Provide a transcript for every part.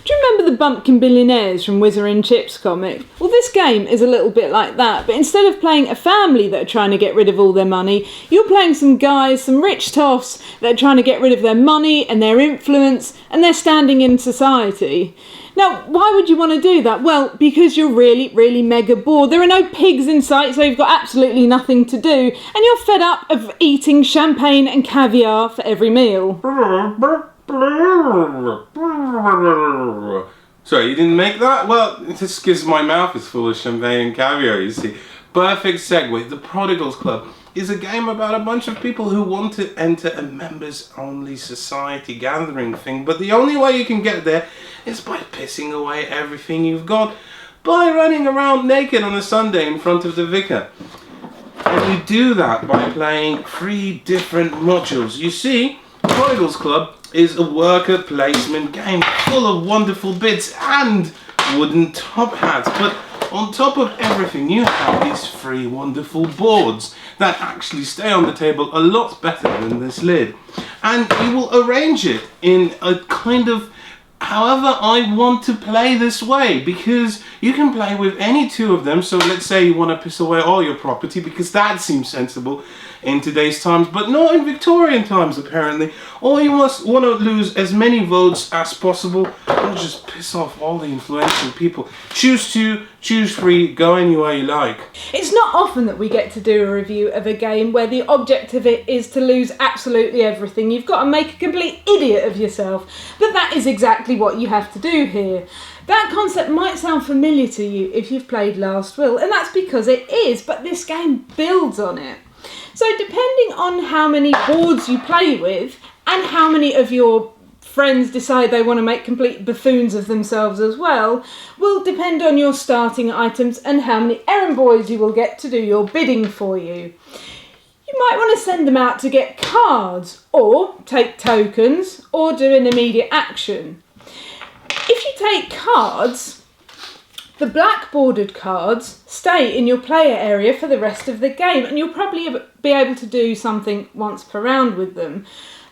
Do you remember the Bumpkin Billionaires from Whizzer and Chips comic? Well, this game is a little bit like that, but instead of playing a family that are trying to get rid of all their money, you're playing some guys, some rich toffs that are trying to get rid of their money and their influence and their standing in society. Now, why would you want to do that? Well, because you're really, really mega bored. There are no pigs in sight, so you've got absolutely nothing to do, and you're fed up of eating champagne and caviar for every meal. Sorry, you didn't make that? Well, it's just because my mouth is full of champagne and caviar, you see. Perfect segue. The Prodigals Club is a game about a bunch of people who want to enter a members-only society gathering thing, but the only way you can get there is by pissing away everything you've got by running around naked on a Sunday in front of the vicar. And you do that by playing 3 different modules. You see, Prodigals Club is a worker placement game full of wonderful bits and wooden top hats, but on top of everything you have these 3 wonderful boards that actually stay on the table a lot better than this lid, and you will arrange it in a kind of however I want to play this way, because you can play with any 2 of them. So let's say you want to piss away all your property, because that seems sensible in today's times, but not in Victorian times apparently. Or you must want to lose as many votes as possible, or just piss off all the influential people. Choose 2, choose 3, go any way you like. It's not often that we get to do a review of a game where the object of it is to lose absolutely everything. You've got to make a complete idiot of yourself, but that is exactly what you have to do here. That concept might sound familiar to you if you've played Last Will, and that's because it is, but this game builds on it. So depending on how many boards you play with and how many of your friends decide they want to make complete buffoons of themselves as well, will depend on your starting items and how many errand boys you will get to do your bidding for you. You might want to send them out to get cards, or take tokens, or do an immediate action. If you take cards, the black bordered cards stay in your player area for the rest of the game, and you'll probably be able to do something once per round with them.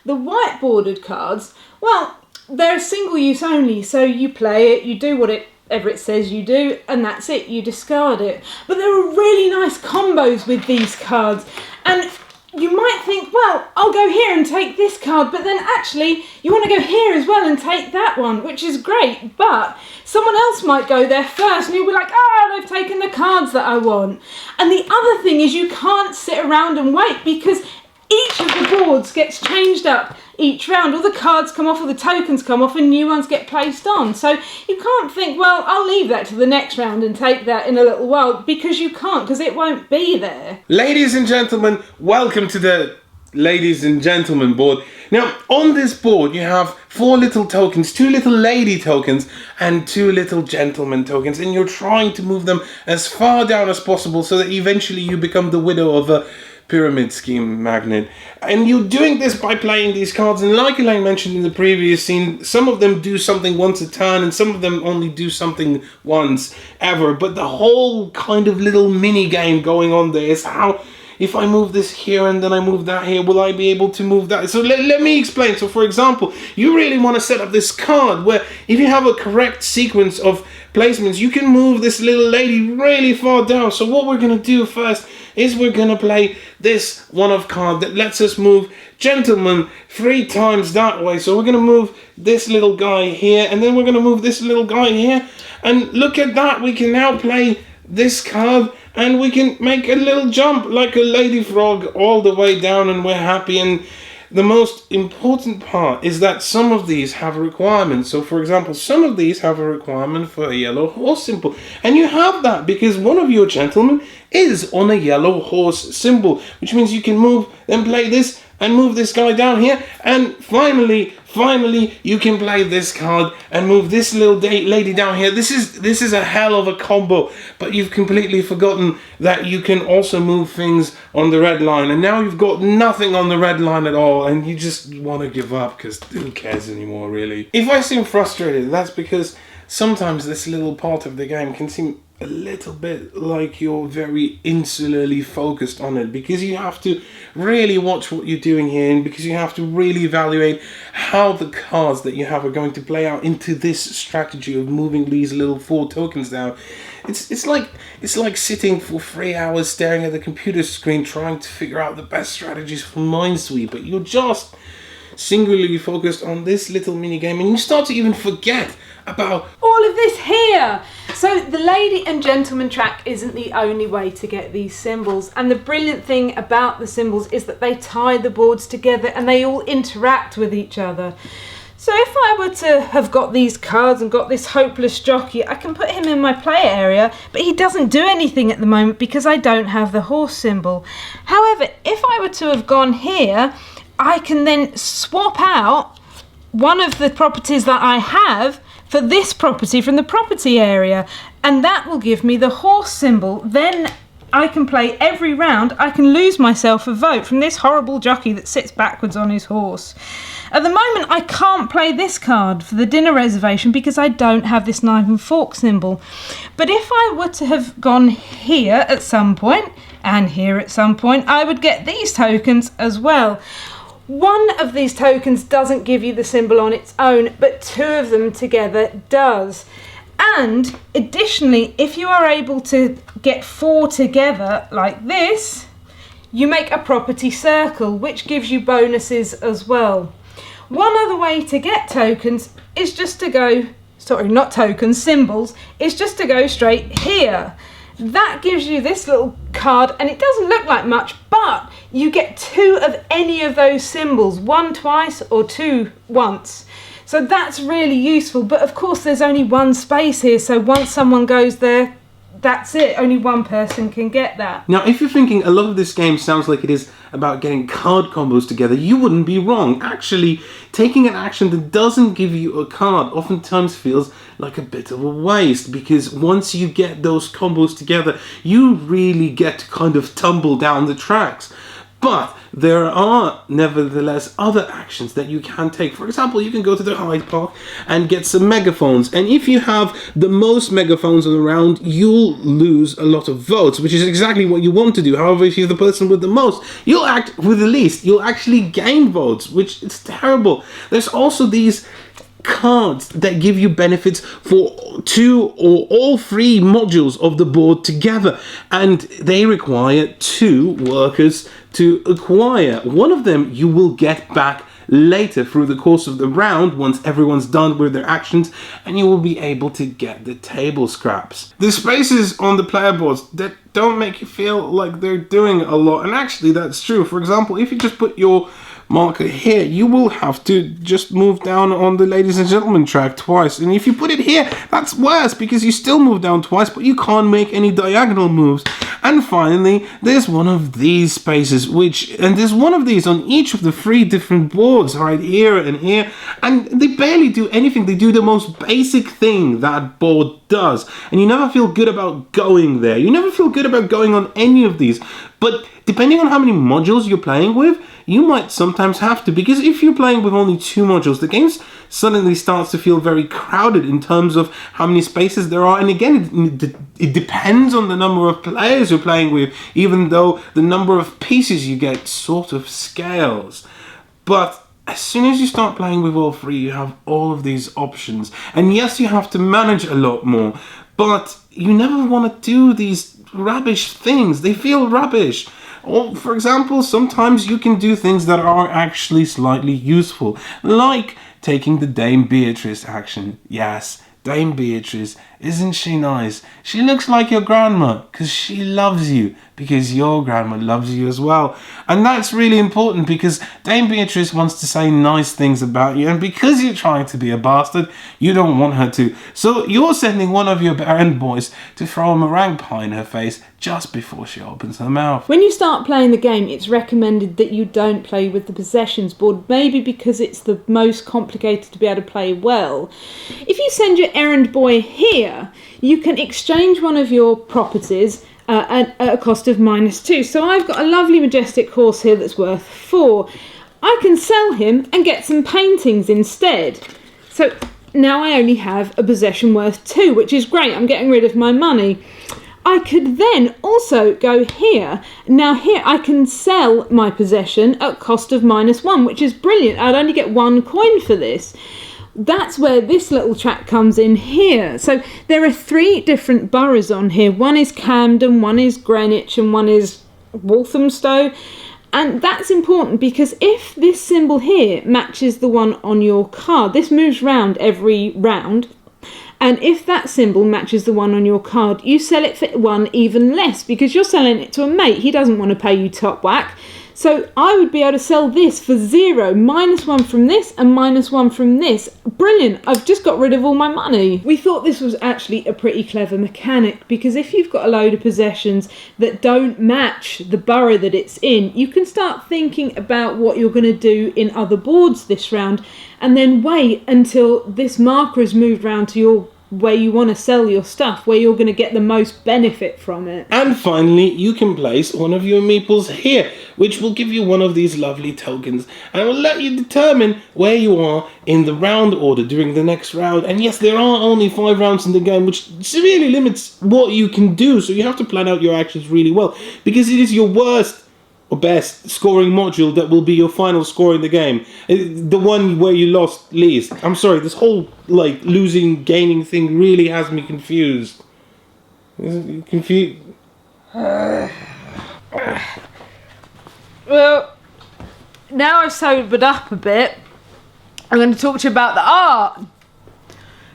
The white bordered cards, well, they're single use only, so you play it, you do whatever it says you do, and that's it, you discard it. But there are really nice combos with these cards, and you might think, well, I'll go here and take this card, but then actually you want to go here as well and take that one, which is great, but someone else might go there first and you'll be like, they've taken the cards that I want. And the other thing is you can't sit around and wait, because each of the boards gets changed up each round. All the cards come off, all the tokens come off, and new ones get placed on. So you can't think, well, I'll leave that to the next round and take that in a little while, because you can't, because it won't be there. Ladies and gentlemen, welcome to the Ladies and Gentlemen board. Now, on this board you have 4 little tokens, 2 little lady tokens and 2 little gentleman tokens, and you're trying to move them as far down as possible so that eventually you become the widow of a pyramid scheme magnate. And you're doing this by playing these cards, and like Elaine mentioned in the previous scene, some of them do something once a turn and some of them only do something once ever, but the whole kind of little mini game going on there is how, if I move this here and then I move that here, will I be able to move that? So let me explain. So for example, you really want to set up this card where if you have a correct sequence of placements, you can move this little lady really far down. So what we're going to do first is we're going to play this one of card that lets us move gentleman 3 times that way. So we're going to move this little guy here, and then we're going to move this little guy here, and look at that, we can now play this card and we can make a little jump like a lady frog all the way down, and we're happy. And the most important part is that some of these have requirements. So for example, some of these have a requirement for a yellow horse symbol, and you have that because one of your gentlemen is on a yellow horse symbol, which means you can move, then play this and move this guy down here, and finally you can play this card and move this little lady down here. This is a hell of a combo, but you've completely forgotten that you can also move things on the red line, and now you've got nothing on the red line at all, and you just want to give up because who cares anymore, really. If I seem frustrated, that's because sometimes this little part of the game can seem a little bit like you're very insularly focused on it, because you have to really watch what you're doing here, and because you have to really evaluate how the cards that you have are going to play out into this strategy of moving these little 4 tokens down. It's like sitting for 3 hours staring at the computer screen trying to figure out the best strategies for Minesweeper. You're just singularly focused on this little mini game, and you start to even forget about all of this here. So the lady and gentleman track isn't the only way to get these symbols, and the brilliant thing about the symbols is that they tie the boards together and they all interact with each other. So if I were to have got these cards and got this hopeless jockey, I can put him in my play area, but he doesn't do anything at the moment because I don't have the horse symbol. However, if I were to have gone here, I can then swap out one of the properties that I have for this property from the property area, and that will give me the horse symbol. Then I can play every round. I can lose myself a vote from this horrible jockey that sits backwards on his horse. At the moment, I can't play this card for the dinner reservation because I don't have this knife and fork symbol. But if I were to have gone here at some point and here at some point, I would get these tokens as well. One of these tokens doesn't give you the symbol on its own, but 2 of them together does. And additionally, if you are able to get 4 together like this, you make a property circle, which gives you bonuses as well. One other way to get tokens is just to go, sorry, not tokens, symbols, is just to go straight here. That gives you this little card, and it doesn't look like much, but you get 2 of any of those symbols, 1 twice or 2 once. So that's really useful, but of course there's only 1 space here, so once someone goes there, that's it. Only 1 person can get that. Now, if you're thinking a lot of this game sounds like it is about getting card combos together, you wouldn't be wrong. Actually, taking an action that doesn't give you a card oftentimes feels like a bit of a waste, because once you get those combos together, you really get to kind of tumble down the tracks. But there are nevertheless other actions that you can take. For example, you can go to the Hyde Park and get some megaphones. And if you have the most megaphones around, you'll lose a lot of votes, which is exactly what you want to do. However, if you're the person with the most, you'll act with the least. You'll actually gain votes, which is terrible. There's also these cards that give you benefits for 2 or all 3 modules of the board together, and they require 2 workers to acquire. One of them you will get back later through the course of the round once everyone's done with their actions, and you will be able to get the table scraps. The spaces on the player boards that don't make you feel like they're doing a lot, and actually that's true. For example, if you just put your marker here, you will have to just move down on the ladies and gentlemen track twice, and if you put it here, that's worse because you still move down twice, but you can't make any diagonal moves. And finally, there's one of these spaces, and there's one of these on each of the 3 different boards, right here and here, and they barely do anything. They do the most basic thing that board does, and you never feel good about going there. You never feel good about going on any of these, but depending on how many modules you're playing with, you might sometimes have to, because if you're playing with only 2 modules, the game suddenly starts to feel very crowded in terms of how many spaces there are. And again, it depends on the number of players you're playing with, even though the number of pieces you get sort of scales. But as soon as you start playing with all 3, you have all of these options. And yes, you have to manage a lot more, but you never want to do these rubbish things. They feel rubbish. Or, for example, sometimes you can do things that are actually slightly useful, like taking the Dame Beatrice action. Yes, Dame Beatrice, isn't she nice? She looks like your grandma, because she loves you, because your grandma loves you as well. And that's really important, because Dame Beatrice wants to say nice things about you, and because you're trying to be a bastard, you don't want her to. So you're sending one of your errand boys to throw a meringue pie in her face just before she opens her mouth. When you start playing the game, it's recommended that you don't play with the possessions board, maybe because it's the most complicated to be able to play well. If you send your errand boy here, you can exchange one of your properties at a cost of -2. So I've got a lovely majestic horse here that's worth 4. I can sell him and get some paintings instead. So now I only have a possession worth 2, which is great. I'm getting rid of my money. I could then also go here. Now here I can sell my possession at cost of -1, which is brilliant. I'd only get 1 coin for this. That's where this little track comes in here. So there are 3 different boroughs on here. One is Camden, one is Greenwich, and one is Walthamstow. And that's important because if this symbol here matches the one on your card, this moves round every round. And if that symbol matches the one on your card, you sell it for 1 even less because you're selling it to a mate. He doesn't want to pay you top whack. So I would be able to sell this for 0, -1 from this and -1 from this. Brilliant, I've just got rid of all my money. We thought this was actually a pretty clever mechanic because if you've got a load of possessions that don't match the borough that it's in, you can start thinking about what you're going to do in other boards this round and then wait until this marker has moved round to your where you want to sell your stuff, where you're going to get the most benefit from it. And finally, you can place one of your meeples here, which will give you one of these lovely tokens and will let you determine where you are in the round order during the next round. And yes, there are only 5 rounds in the game, which severely limits what you can do, so you have to plan out your actions really well, because it is your worst or best scoring module that will be your final score in the game. The one where you lost least. I'm sorry, this whole losing, gaining thing really has me confused. Well, now I've sobered up a bit, I'm going to talk to you about the art.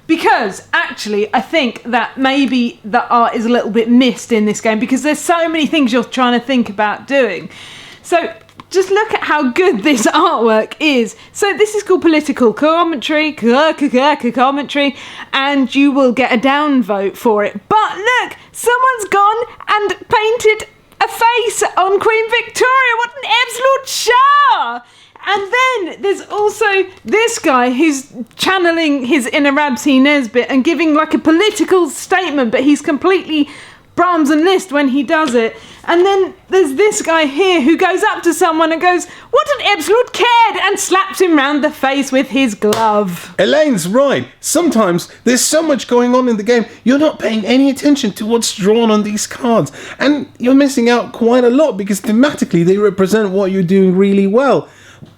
Because actually, I think that maybe the art is a little bit missed in this game because there's so many things you're trying to think about doing. So just look at how good this artwork is. So this is called political commentary, and you will get a downvote for it. But look, someone's gone and painted a face on Queen Victoria. What an absolute show! And then there's also this guy who's channeling his inner Ramsey Nesbitt and giving like a political statement, but he's completely Brahms and Liszt when he does it. And then there's this guy here who goes up to someone and goes, "What an absolute cad," and slaps him round the face with his glove. Elaine's right. Sometimes there's so much going on in the game, you're not paying any attention to what's drawn on these cards. And you're missing out quite a lot because thematically they represent what you're doing really well.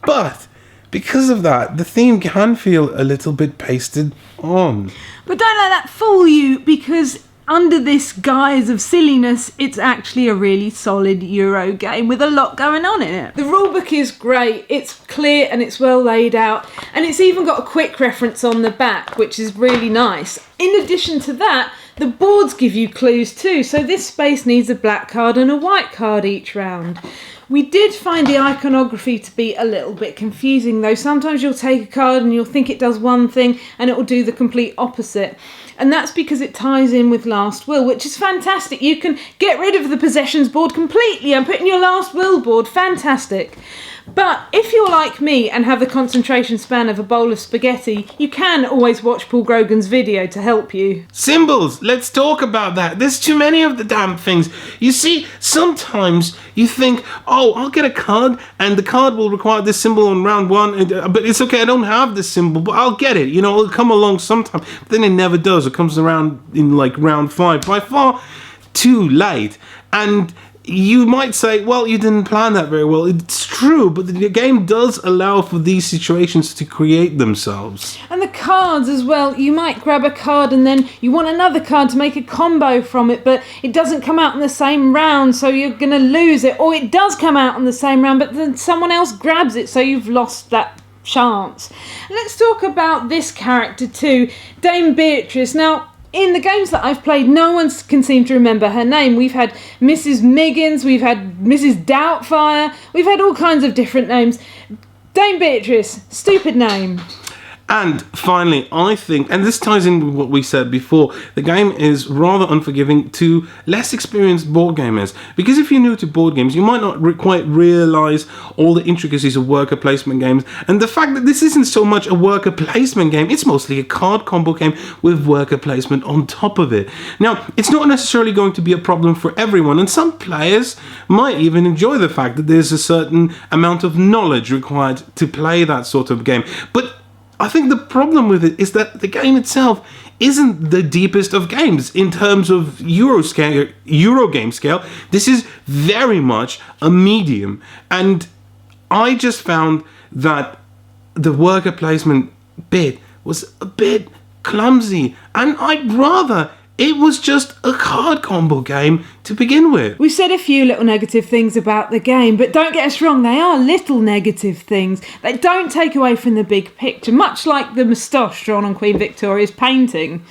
But because of that, the theme can feel a little bit pasted on. But don't let that fool you, because under this guise of silliness, it's actually a really solid Euro game with a lot going on in it. The rulebook is great, it's clear and it's well laid out, and it's even got a quick reference on the back, which is really nice. In addition to that, the boards give you clues too, so this space needs a black card and a white card each round. We did find the iconography to be a little bit confusing though. Sometimes you'll take a card and you'll think it does one thing and it will do the complete opposite. And that's because it ties in with Last Will, which is fantastic. You can get rid of the possessions board completely and put in your Last Will board. Fantastic. But if you're like me and have the concentration span of a bowl of spaghetti, you can always watch Paul Grogan's video to help you. Symbols, let's talk about that. There's too many of the damn things. You see, sometimes you think, oh, I'll get a card and the card will require this symbol on round 1, but it's okay, I don't have this symbol, but I'll get it. It'll come along sometime. But then it never does. It comes around in round 5, by far too late. And you might say, well, you didn't plan that very well. It's true, but the game does allow for these situations to create themselves. And the cards as well. You might grab a card and then you want another card to make a combo from it, but it doesn't come out in the same round, so you're going to lose it. Or it does come out in the same round, but then someone else grabs it, so you've lost that chance. Let's talk about this character too, Dame Beatrice. Now, in the games that I've played, no one can seem to remember her name. We've had Mrs. Miggins, we've had Mrs. Doubtfire, we've had all kinds of different names. Dame Beatrice, stupid name. And finally, I think, and this ties in with what we said before, the game is rather unforgiving to less experienced board gamers. Because if you're new to board games, you might not quite realise all the intricacies of worker placement games. And the fact that this isn't so much a worker placement game, it's mostly a card combo game with worker placement on top of it. Now, it's not necessarily going to be a problem for everyone, and some players might even enjoy the fact that there's a certain amount of knowledge required to play that sort of game. But I think the problem with it is that the game itself isn't the deepest of games in terms of Euro game scale. This is very much a medium, and I just found that the worker placement bit was a bit clumsy, and I'd rather it was just a card combo game to begin with. We've said a few little negative things about the game, but don't get us wrong, they are little negative things. They don't take away from the big picture, much like the moustache drawn on Queen Victoria's painting.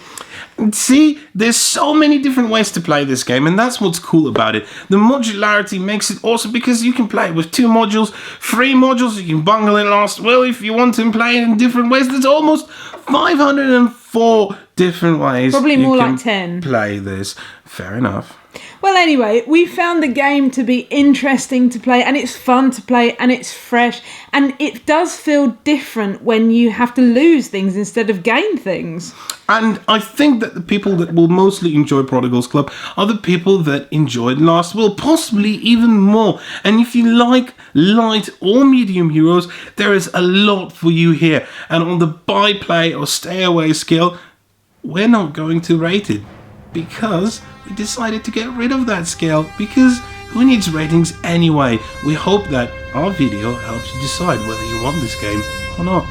See, there's so many different ways to play this game, and that's what's cool about it. The modularity makes it awesome because you can play it with 2 modules, 3 modules, you can bungle it last. Well, if you want to play it in different ways, there's almost 504 different ways. Probably more like 10. Play this. Fair enough. Well, anyway, we found the game to be interesting to play, and it's fun to play, and it's fresh, and it does feel different when you have to lose things instead of gain things. And I think that the people that will mostly enjoy Prodigals Club are the people that enjoyed Last Will, possibly even more. And if you like light or medium Euros, there is a lot for you here. And on the buy, play or stay away scale, we're not going to rate it, because we decided to get rid of that scale, because who needs ratings anyway? We hope that our video helps you decide whether you want this game or not.